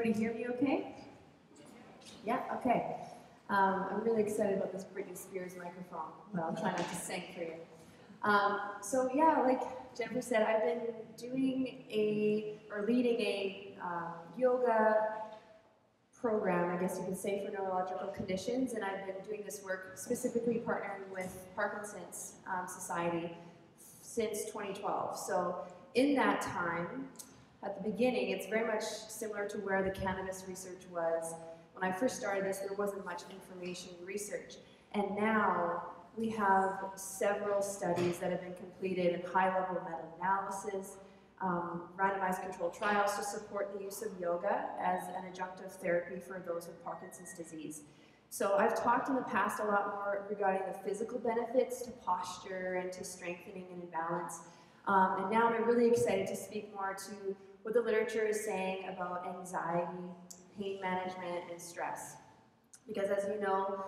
everybody hear me okay? Yeah, okay. I'm really excited about this Britney Spears microphone, but I'll try not to sing for you. So yeah, like Jennifer said, I've been leading a yoga program, I guess you could say, for neurological conditions, and I've been doing this work specifically partnering with Parkinson's Society since 2012. So in that time, at the beginning, it's very much similar to where the cannabis research was. When I first started this, there wasn't much information research. And now we have several studies that have been completed in high-level meta-analysis, randomized controlled trials to support the use of yoga as an adjunctive therapy for those with Parkinson's disease. So I've talked in the past a lot more regarding the physical benefits to posture and to strengthening and balance. And now I'm really excited to speak more to what the literature is saying about anxiety, pain management, and stress. Because as you know,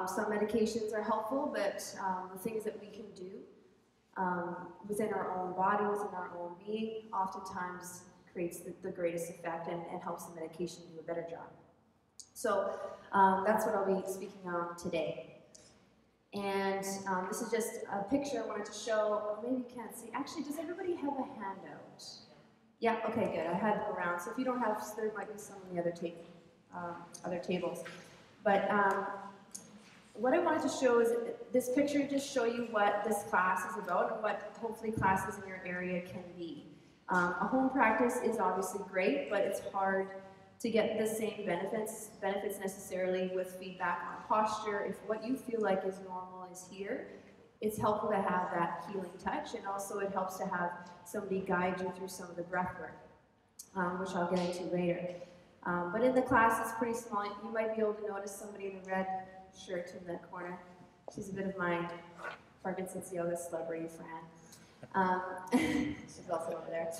some medications are helpful, but the things that we can do within our own body, within our own being, oftentimes creates the greatest effect and helps the medication do a better job. So that's what I'll be speaking on today. And this is just a picture I wanted to show. Maybe you can't see. Actually, does everybody have a handout? Yeah, okay, good. I had them around. So if you don't have, there might be some on the other tables. But what I wanted to show is this picture, just show you what this class is about and what hopefully classes in your area can be. A home practice is obviously great, but it's hard to get the same benefits necessarily with feedback on posture. If what you feel like is normal is here, it's helpful to have that healing touch, and also it helps to have somebody guide you through some of the breath work, which I'll get into later. But in the class, it's pretty small. You might be able to notice somebody in the red shirt in the corner. She's a bit of my Parkinson's yoga celebrity friend. She's also over there.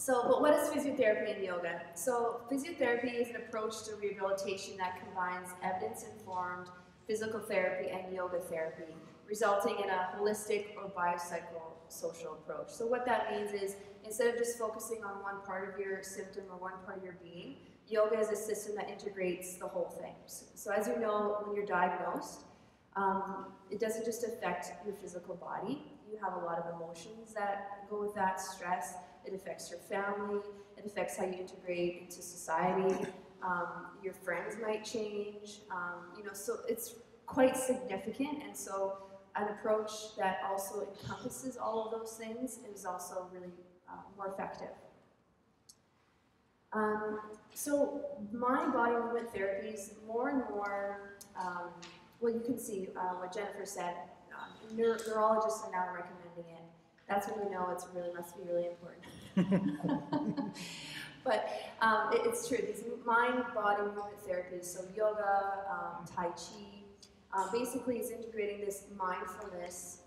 But what is physiotherapy and yoga? So physiotherapy is an approach to rehabilitation that combines evidence-informed physical therapy and yoga therapy, resulting in a holistic or biopsychosocial approach. So what that means is, instead of just focusing on one part of your symptom or one part of your being, yoga is a system that integrates the whole thing. So as you know, when you're diagnosed, it doesn't just affect your physical body. You have a lot of emotions that go with that, stress. It affects your family. It affects how you integrate into society. Your friends might change. So it's quite significant. And so an approach that also encompasses all of those things is also really more effective. So mind body movement therapies, more and more, well, you can see what Jennifer said, neurologists are now recommending it. That's when you know it must be really important. But it's true, these mind body movement therapies, so yoga, Tai Chi, basically is integrating this mindfulness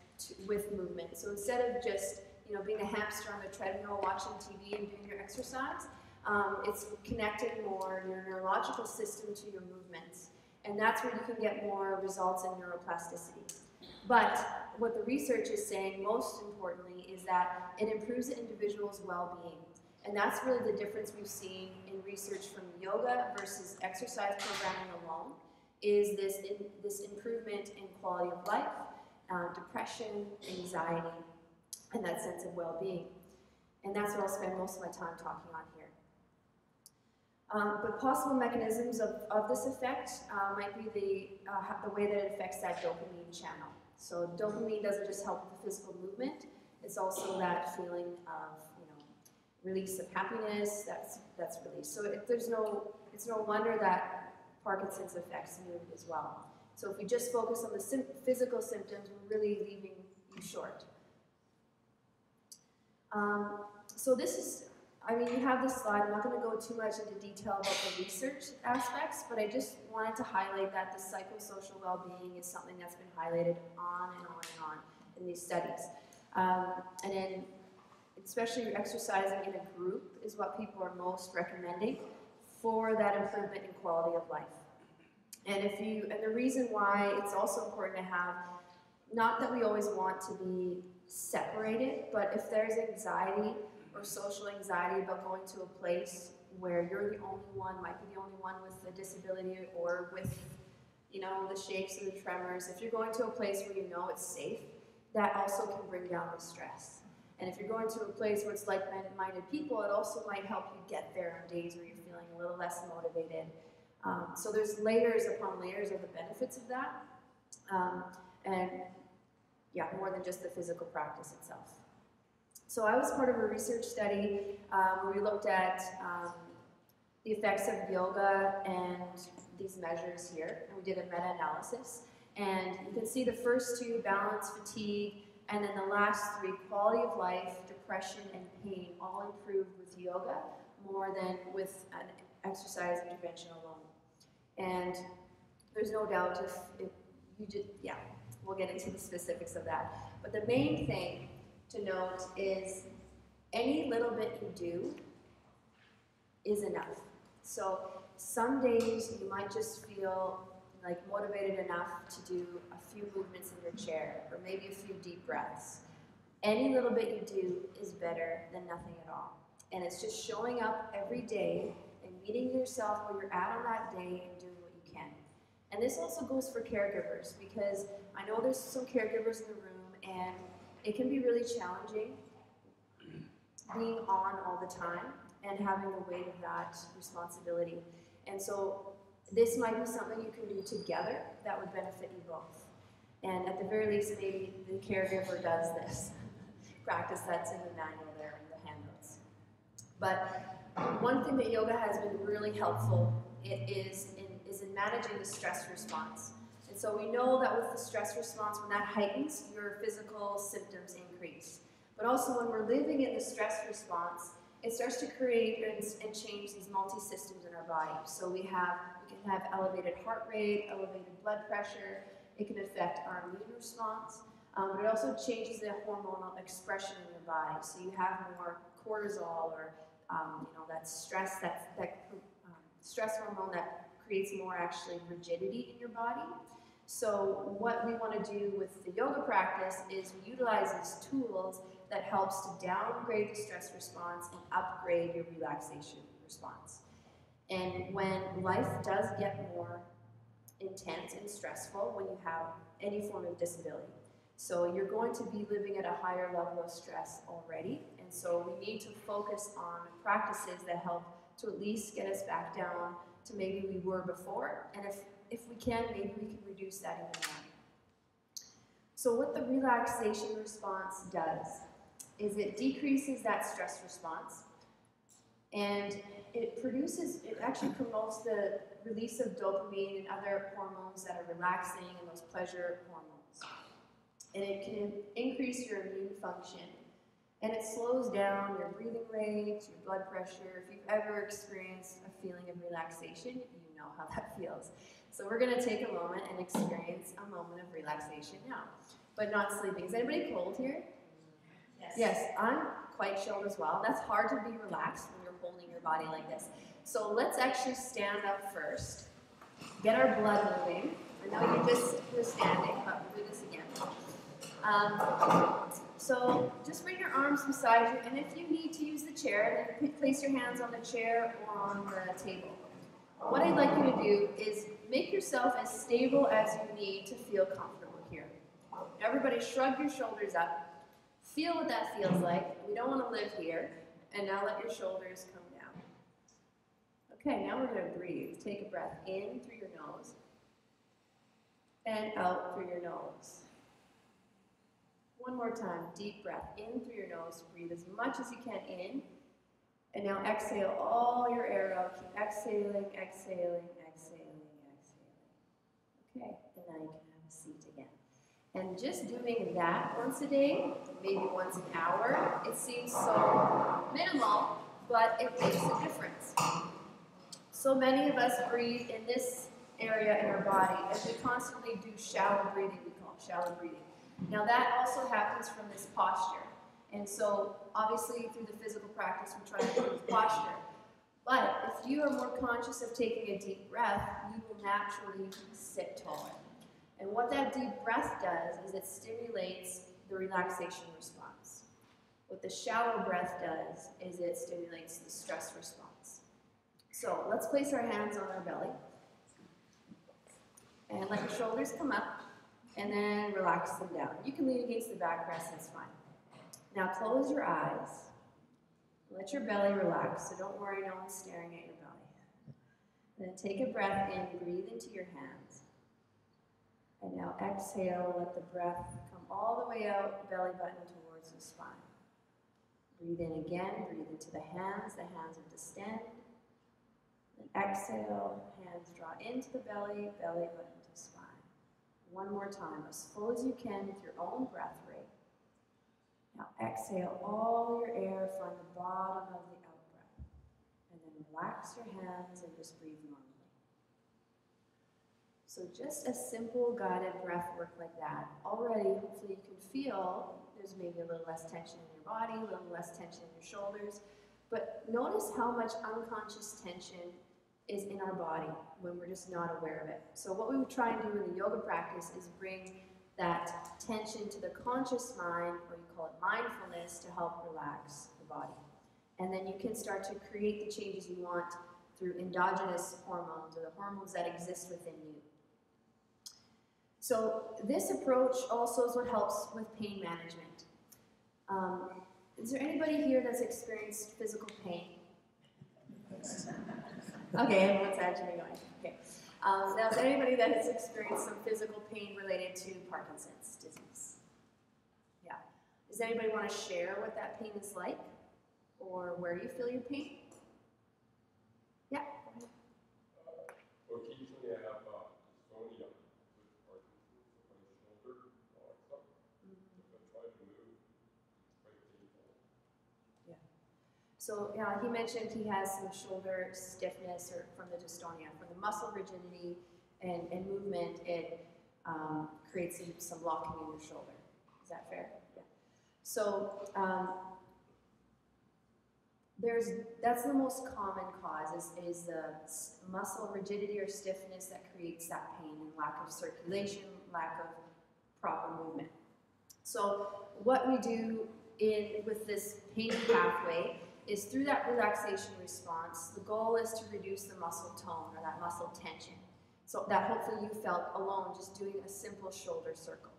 with movement. So instead of just being a hamster on the treadmill, watching TV and doing your exercise, it's connecting more your neurological system to your movements. And that's where you can get more results in neuroplasticity. But what the research is saying most importantly is that it improves the individual's well-being. And that's really the difference we've seen in research from yoga versus exercise programming alone, is this improvement in quality of life, depression, anxiety, and that sense of well-being. And that's what I'll spend most of my time talking on here. But possible mechanisms of this effect might be the way that it affects that dopamine channel. So dopamine doesn't just help with the physical movement, it's also that feeling of release of happiness that's released. So it's no wonder that Parkinson's affects mood as well. So if we just focus on the physical symptoms, we're really leaving you short. So this is, you have this slide. I'm not going to go too much into detail about the research aspects, but I just wanted to highlight that the psychosocial well-being is something that's been highlighted on and on and on in these studies. And then, especially exercising in a group is what people are most recommending for that improvement in quality of life. And the reason why it's also important to have, not that we always want to be separated, but if there's anxiety or social anxiety about going to a place where you're the only one, might be the only one with a disability or with, you know, the shakes or the tremors. If you're going to a place where you know it's safe, that also can bring down the stress. And if you're going to a place where it's like-minded people, it also might help you get there on days where you're feeling a little less motivated. So there's layers upon layers of the benefits of that. And yeah, more than just the physical practice itself. So I was part of a research study where we looked at the effects of yoga and these measures here. And we did a meta-analysis. And you can see the first two, balance, fatigue, and then the last three, quality of life, depression, and pain, all improved with yoga more than with an exercise intervention alone. And there's no doubt if you just, yeah, we'll get into the specifics of that. But the main thing to note is any little bit you do is enough. So some days you might just feel like motivated enough to do a few movements in your chair, or maybe a few deep breaths. Any little bit you do is better than nothing at all. And it's just showing up every day and meeting yourself where you're at on that day and doing what you can. And this also goes for caregivers, because I know there's some caregivers in the room and it can be really challenging being on all the time and having the weight of that responsibility. And so this might be something you can do together that would benefit you both. And at the very least, maybe the caregiver does this practice that's in the manual there in the handouts. But one thing that yoga has been really helpful is in managing the stress response. And so we know that with the stress response, when that heightens, your physical symptoms increase. But also when we're living in the stress response, it starts to create and change these multi-systems in our body. So we can have elevated heart rate, elevated blood pressure. It can affect our immune response, but it also changes the hormonal expression in your body. So you have more cortisol, or that stress, stress hormone that creates more actually rigidity in your body. So what we want to do with the yoga practice is we utilize these tools that helps to downgrade the stress response and upgrade your relaxation response. And when life does get more intense and stressful when you have any form of disability, so you're going to be living at a higher level of stress already, and so we need to focus on practices that help to at least get us back down to maybe we were before, and if we can, maybe we can reduce that even more. So what the relaxation response does is it decreases that stress response, and it actually promotes the release of dopamine and other hormones that are relaxing and those pleasure hormones. And it can increase your immune function, and it slows down your breathing rate, your blood pressure. If you've ever experienced a feeling of relaxation, you know how that feels. So we're going to take a moment and experience a moment of relaxation now, but not sleeping. Is anybody cold here? Yes, I'm quite chilled as well. That's hard to be relaxed when you're holding your body like this. So let's actually stand up first, get our blood moving. I know you're standing, but we'll do this again. So just bring your arms beside you, and if you need to use the chair, then place your hands on the chair or on the table. What I'd like you to do is make yourself as stable as you need to feel comfortable here. Everybody shrug your shoulders up. Feel what that feels like. We don't want to live here. And now let your shoulders come down. Okay, now we're going to breathe. Take a breath in through your nose and out through your nose. One more time. Deep breath in through your nose. Breathe as much as you can in. And now exhale all your air out. Keep exhaling, exhaling, exhaling, exhaling. Okay, and now you can have a seat again. And just doing that once a day, maybe once an hour, it seems so minimal, but it makes a difference. So many of us breathe in this area in our body, and we constantly do shallow breathing, we call it shallow breathing. Now that also happens from this posture. And so obviously through the physical practice, we try to improve posture. But if you are more conscious of taking a deep breath, you will naturally sit taller. And what that deep breath does is it stimulates the relaxation response. What the shallow breath does is it stimulates the stress response. So let's place our hands on our belly. And let your shoulders come up, and then relax them down. You can lean against the backrest, that's fine. Now close your eyes. Let your belly relax, so don't worry, no one's staring at your belly. Then take a breath in, breathe into your hands. And now exhale, let the breath come all the way out, belly button towards the spine. Breathe in again, breathe into the hands are distend. Then exhale, hands draw into the belly, belly button to spine. One more time, as full as you can with your own breath rate. Now exhale all your air from the bottom of the out-breath. And then relax your hands and just breathe normally. So just a simple guided breath work like that. Already, hopefully you can feel there's maybe a little less tension in your body, a little less tension in your shoulders. But notice how much unconscious tension is in our body when we're just not aware of it. So what we would try and do in the yoga practice is bring that tension to the conscious mind, or you call it mindfulness, to help relax the body. And then you can start to create the changes you want through endogenous hormones, or the hormones that exist within you. So this approach also is what helps with pain management. Is there anybody here that's experienced physical pain? Okay, everyone's actually going. Okay. Now, is there anybody that has experienced some physical pain related to Parkinson's disease? Yeah. Does anybody want to share what that pain is like, or where you feel your pain? Yeah. Go ahead. Occasionally, I have dystonia with Parkinson's on my shoulder, locks up. If I try to move, it's quite painful. Yeah. So he mentioned he has some shoulder stiffness or from the dystonia. From the muscle rigidity and movement, it creates some locking in your shoulder. Is that fair? Yeah. So that's the most common cause is the muscle rigidity or stiffness that creates that pain, and lack of circulation, lack of proper movement. So what we do with this pain pathway is through that relaxation response, the goal is to reduce the muscle tone or that muscle tension. So that hopefully you felt alone just doing a simple shoulder circle.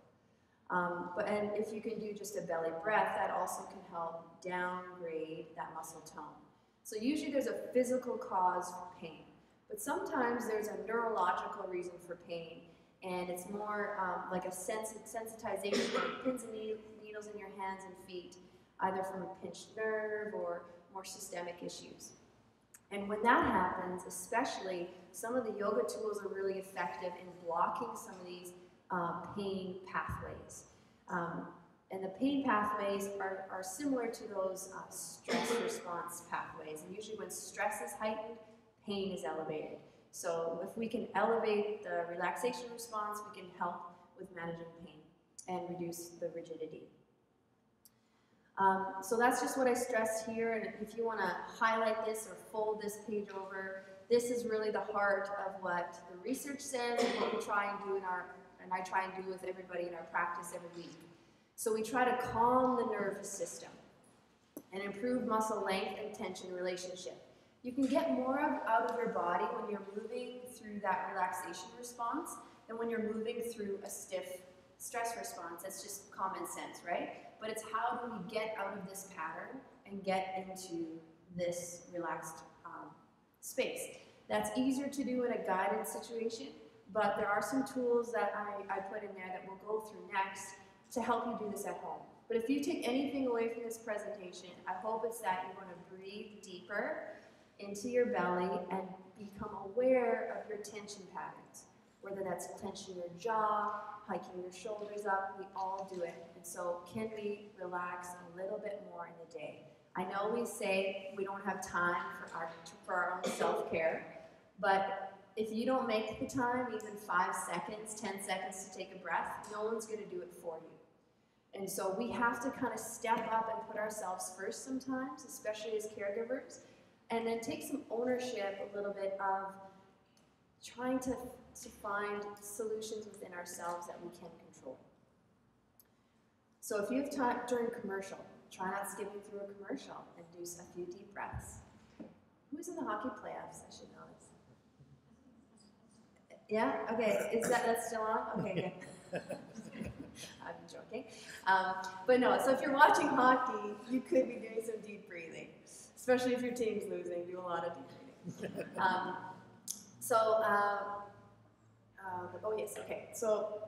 And if you can do just a belly breath, that also can help downgrade that muscle tone. So usually there's a physical cause for pain, but sometimes there's a neurological reason for pain, and it's more like a sensitization of pins and needles in your hands and feet, either from a pinched nerve or more systemic issues. And when that happens, especially, some of the yoga tools are really effective in blocking some of these pain pathways. And the pain pathways are similar to those stress response pathways. And usually when stress is heightened, pain is elevated. So if we can elevate the relaxation response, we can help with managing pain and reduce the rigidity. So that's just what I stressed here, and if you want to highlight this or fold this page over, this is really the heart of what the research says and what we try and do and I try and do with everybody in our practice every week. So we try to calm the nervous system and improve muscle length and tension relationship. You can get more out of your body when you're moving through that relaxation response than when you're moving through a stiff stress response. That's just common sense, right? But it's how do we get out of this pattern and get into this relaxed space. That's easier to do in a guided situation, but there are some tools that I put in there that we'll go through next to help you do this at home. But if you take anything away from this presentation, I hope it's that you're going to breathe deeper into your belly and become aware of your tension patterns, whether that's tension in your jaw, hiking your shoulders up, we all do it. And so can we relax a little bit more in the day? I know we say we don't have time for our own self-care, but if you don't make the time, even 5 seconds, 10 seconds to take a breath, no one's going to do it for you. And so we have to kind of step up and put ourselves first sometimes, especially as caregivers, and then take some ownership a little bit of trying to find solutions within ourselves that we can control. So if you have time during commercial, try not skipping through a commercial and do a few deep breaths. Who's in the hockey playoffs? I should know this. Yeah? Okay, that's still on? Okay, good. I'm joking. But no, so if you're watching hockey, you could be doing some deep breathing, especially if your team's losing, do a lot of deep breathing. Oh yes, okay. So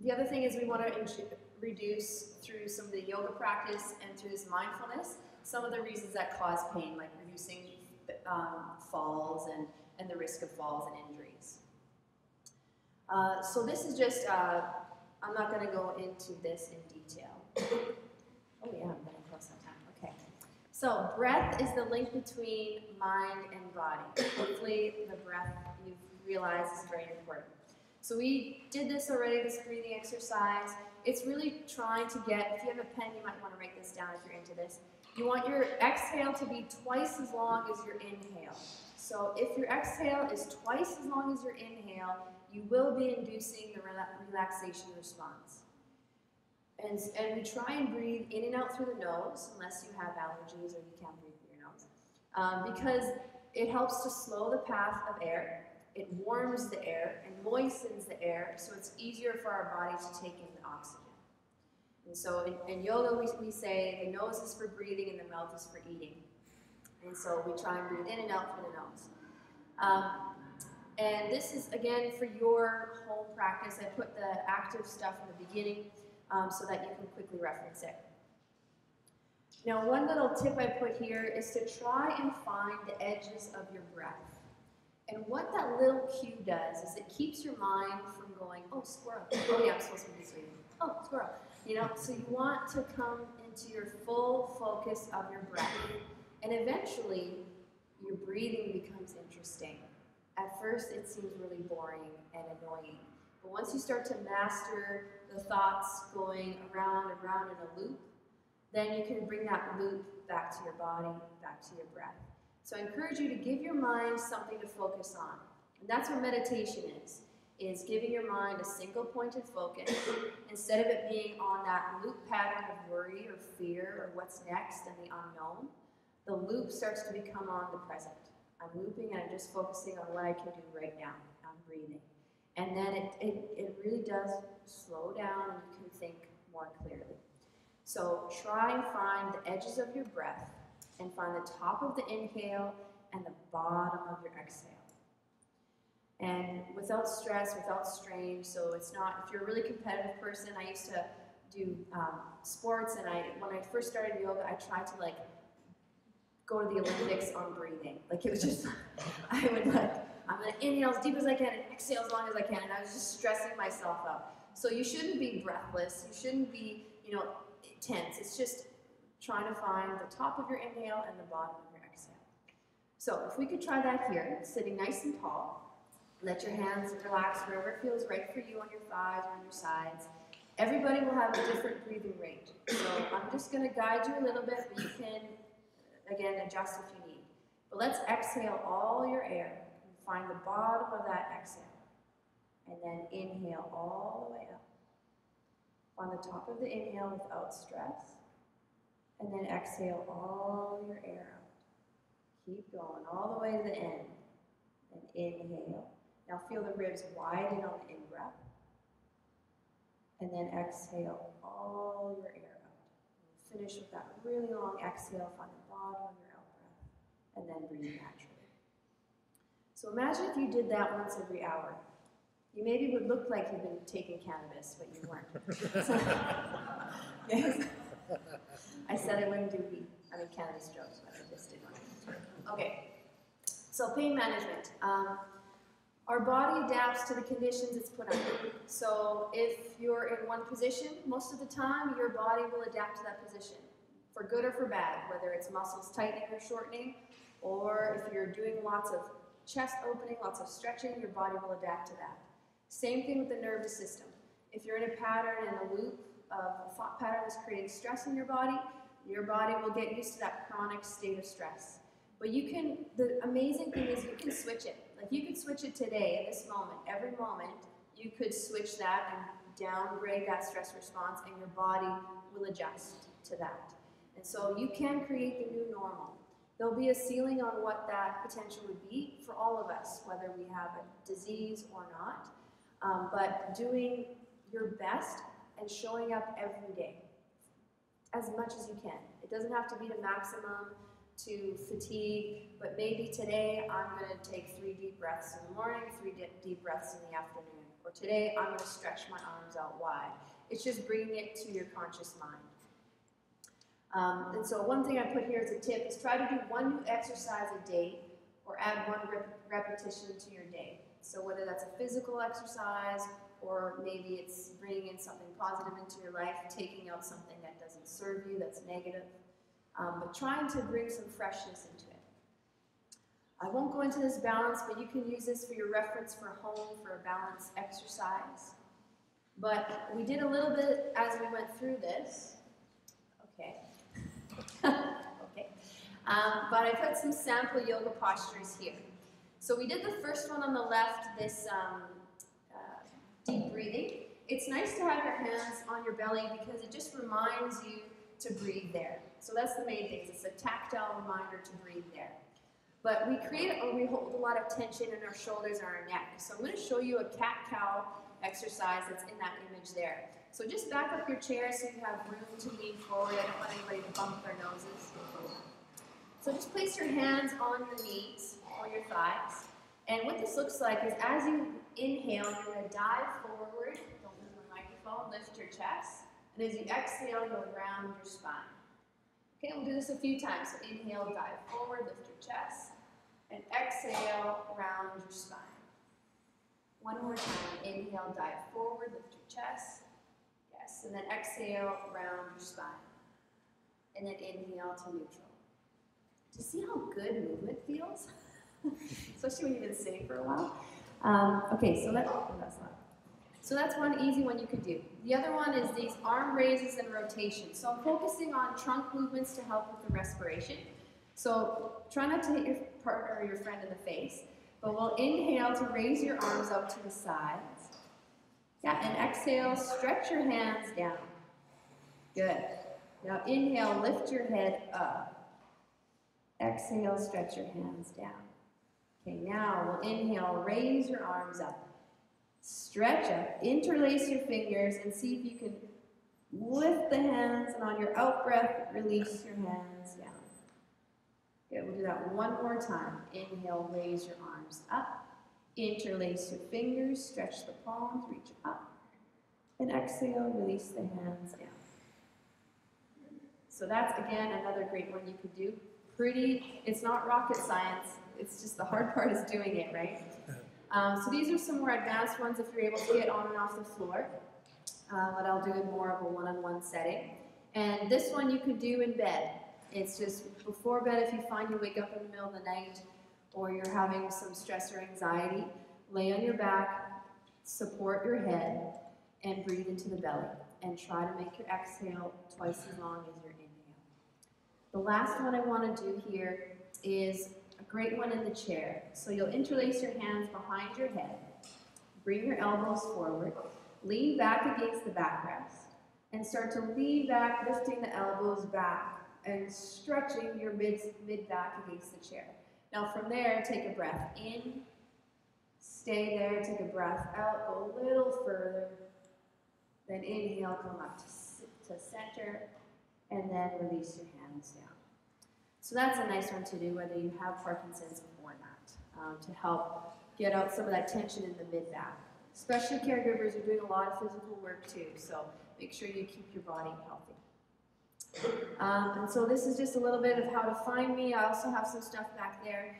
the other thing is we want to reduce through some of the yoga practice and through this mindfulness some of the reasons that cause pain, like reducing falls and the risk of falls and injuries. So this is just, I'm not going to go into this in detail. Oh yeah, I'm getting close on time. Okay. So breath is the link between mind and body. Hopefully the breath you've realized is very important. So we did this already, this breathing exercise. It's really trying to get, if you have a pen, you might want to write this down if you're into this. You want your exhale to be twice as long as your inhale. So if your exhale is twice as long as your inhale, you will be inducing the relaxation response. And we try and breathe in and out through the nose, unless you have allergies or you can't breathe through your nose, because it helps to slow the path of air. It warms the air and moistens the air, so it's easier for our body to take in the oxygen. And so in yoga, we say the nose is for breathing and the mouth is for eating. And so we try and breathe in and out through the nose. And this is, again, for your home practice. I put the active stuff in the beginning so that you can quickly reference it. Now, one little tip I put here is to try and find the edges of your breath. And what that little cue does is it keeps your mind from going, oh, squirrel. Oh, yeah, I'm supposed to be breathing. Oh, squirrel. You know, so you want to come into your full focus of your breath. And eventually, your breathing becomes interesting. At first, it seems really boring and annoying. But once you start to master the thoughts going around and around in a loop, then you can bring that loop back to your body, back to your breath. So I encourage you to give your mind something to focus on. And that's what meditation is giving your mind a single pointed focus instead of it being on that loop pattern of worry or fear or what's next and the unknown. The loop starts to become on the present. I'm looping and I'm just focusing on what I can do right now. I'm breathing. And then it really does slow down and you can think more clearly. So try and find the edges of your breath and find the top of the inhale and the bottom of your exhale. And without stress, without strain, so it's not, if you're a really competitive person, I used to do sports, and when I first started yoga, I tried to go to the Olympics on breathing. It was just, I'm gonna inhale as deep as I can and exhale as long as I can, and I was just stressing myself out. So you shouldn't be breathless, you shouldn't be, tense. It's just trying to find the top of your inhale and the bottom of your exhale. So if we could try that here, sitting nice and tall, let your hands relax wherever it feels right for you on your thighs or on your sides. Everybody will have a different breathing rate. So I'm just going to guide you a little bit, but you can, again, adjust if you need. But let's exhale all your air and find the bottom of that exhale. And then inhale all the way up. Find the top of the inhale without stress. And then exhale all your air out. Keep going all the way to the end. And inhale. Now feel the ribs widen on the in-breath. And then exhale all your air out. And finish with that really long exhale. Find the bottom of your out-breath. And then breathe naturally. So imagine if you did that once every hour. You maybe would look like you've been taking cannabis, but you weren't. So, yes. I said I wouldn't do cannabis jokes, but I just did one. Okay, so pain management. Our body adapts to the conditions it's put under. So if you're in one position, most of the time, your body will adapt to that position, for good or for bad, whether it's muscles tightening or shortening, or if you're doing lots of chest opening, lots of stretching, your body will adapt to that. Same thing with the nervous system. If you're in a pattern and a loop of a thought pattern is creating stress in your body will get used to that chronic state of stress. But the amazing thing is you can switch it. You could switch it today, in this moment, every moment, you could switch that and downgrade that stress response and your body will adjust to that. And so you can create the new normal. There'll be a ceiling on what that potential would be for all of us, whether we have a disease or not. But doing your best and showing up every day as much as you can. It doesn't have to be the maximum to fatigue, but maybe today I'm going to take 3 deep breaths in the morning, 3 deep breaths in the afternoon. Or today I'm going to stretch my arms out wide. It's just bringing it to your conscious mind. And so one thing I put here as a tip is try to do 1 new exercise a day or add 1 repetition to your day. So whether that's a physical exercise or maybe it's bringing in something positive into your life, taking out something that doesn't serve you, that's negative, but trying to bring some freshness into it. I won't go into this balance, but you can use this for your reference for home for a balance exercise. But we did a little bit as we went through this. Okay. Okay. But I put some sample yoga postures here. So we did the first one on the left, this deep breathing. It's nice to have your hands on your belly because it just reminds you to breathe there. So that's the main thing. It's a tactile reminder to breathe there. But we hold a lot of tension in our shoulders and our neck. So I'm going to show you a cat-cow exercise that's in that image there. So just back up your chair so you have room to lean forward. I don't want anybody to bump their noses. So just place your hands on your knees or your thighs. And what this looks like is as you inhale, you're going to dive forward. Don't move the microphone. Lift your chest. And as you exhale, you'll round your spine. Okay, we'll do this a few times. So inhale, dive forward, lift your chest. And exhale, round your spine. One more time. Inhale, dive forward, lift your chest. Yes, and then exhale, round your spine. And then inhale to neutral. Do you see how good movement feels? Especially when you've been sitting for a while. Okay, so that's one easy one you could do. The other one is these arm raises and rotations. So I'm focusing on trunk movements to help with the respiration. So try not to hit your partner or your friend in the face, but we'll inhale to raise your arms up to the sides. Yeah, and exhale, stretch your hands down. Good. Now inhale, lift your head up. Exhale, stretch your hands down. Okay, now we'll inhale, raise your arms up. Stretch up, interlace your fingers, and see if you can lift the hands, and on your out breath, release your hands down. Good, we'll do that one more time. Inhale, raise your arms up. Interlace your fingers, stretch the palms, reach up. And exhale, release the hands down. So that's, again, another great one you could do. It's not rocket science, it's just the hard part is doing it, right? So these are some more advanced ones if you're able to get on and off the floor. But I'll do it more of a one-on-one setting. And this one you could do in bed. It's just before bed if you find you wake up in the middle of the night or you're having some stress or anxiety, lay on your back, support your head, and breathe into the belly. And try to make your exhale twice as long as your inhale. The last one I want to do here is a great one in the chair. So you'll interlace your hands behind your head, bring your elbows forward, lean back against the backrest, and start to lean back, lifting the elbows back and stretching your mid-back against the chair. Now from there, take a breath in, stay there, take a breath out, go a little further, then inhale, come up to center, and then release your hands down. So that's a nice one to do whether you have Parkinson's or not, to help get out some of that tension in the mid-back. Especially caregivers are doing a lot of physical work too, so make sure you keep your body healthy. And so this is just a little bit of how to find me. I also have some stuff back there.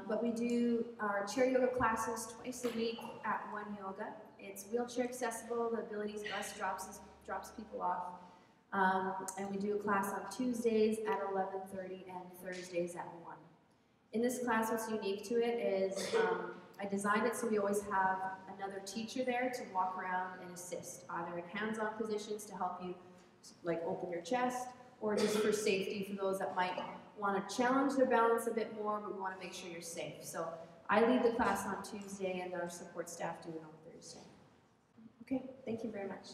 But we do our chair yoga classes twice a week at One Yoga. It's wheelchair accessible. The Abilities Bus drops people off. And we do a class on Tuesdays at 11:30 and Thursdays at 1. In this class, what's unique to it is I designed it so we always have another teacher there to walk around and assist, either in hands-on positions to help you like open your chest, or just for safety for those that might want to challenge their balance a bit more, but we want to make sure you're safe. So I lead the class on Tuesday, and our support staff do it on Thursday. Okay, thank you very much.